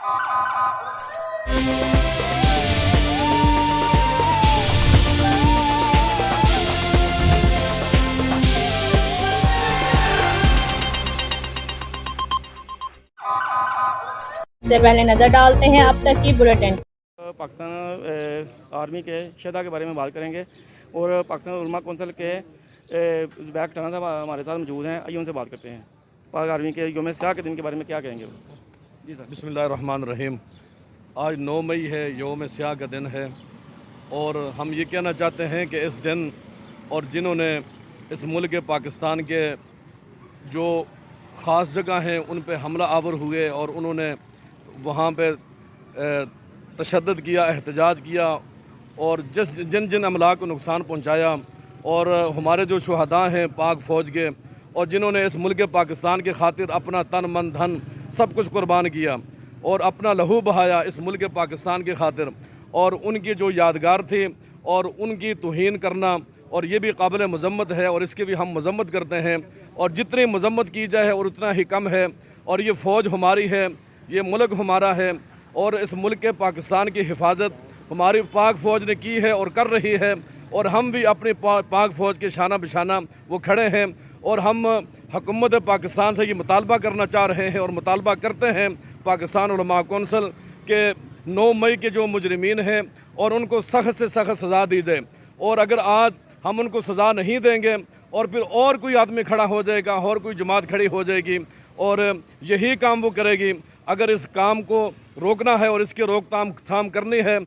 से पहले नजर डालते हैं अब तक की बुलेटिन। पाकिस्तान आर्मी के शहदा के बारे में बात करेंगे और पाकिस्तान उलमा कौंसिल के ज़ुबैर टाना साहब हमारे साथ मौजूद हैं। आइए उनसे बात करते हैं। पाक आर्मी के यौम स्याह के दिन के बारे में क्या कहेंगे वो? जी सर। बिस्मिल्लाहिर्रहमानिर्रहीम। आज 9 मई है, यौम स्याह का दिन है और हम ये कहना चाहते हैं कि इस दिन और जिन्होंने इस मुल्क पाकिस्तान के जो ख़ास जगह हैं उन पे हमला आवर हुए और उन्होंने वहाँ पे तशद्दुद किया, एहतजाज किया और जिन जिन अमला को नुकसान पहुँचाया और हमारे जो शुहदा हैं पाक फ़ौज के और जिन्होंने इस मुल्क पाकिस्तान के खातिर अपना तन मन धन सब कुछ कुर्बान किया और अपना लहू बहाया इस मुल्क पाकिस्तान के खातिर, और उनकी जो यादगार थी और उनकी तौहीन करना और ये भी काबिल मज़म्मत है और इसकी भी हम मज़म्मत करते हैं और जितनी मज़म्मत की जाए और उतना ही कम है। और ये फ़ौज हमारी है, ये मुल्क हमारा है और इस मुल्क के पाकिस्तान की हिफाजत हमारी पाक फ़ौज ने की है और कर रही है और हम भी अपनी पाक फ़ौज के शाना बिशाना वो खड़े हैं और हम हुकूमत पाकिस्तान से ये मुतालबा करना चाह रहे हैं और मुतालबा करते हैं पाकिस्तान उलमा कौंसिल के 9 मई के जो मुजरिमीन हैं और उनको सख्त से सख्त सज़ा दी जाए। और अगर आज हम उनको सज़ा नहीं देंगे और फिर और कोई आदमी खड़ा हो जाएगा और कोई जमात खड़ी हो जाएगी और यही काम वो करेगी। अगर इस काम को रोकना है और इसकी रोकथाम करनी है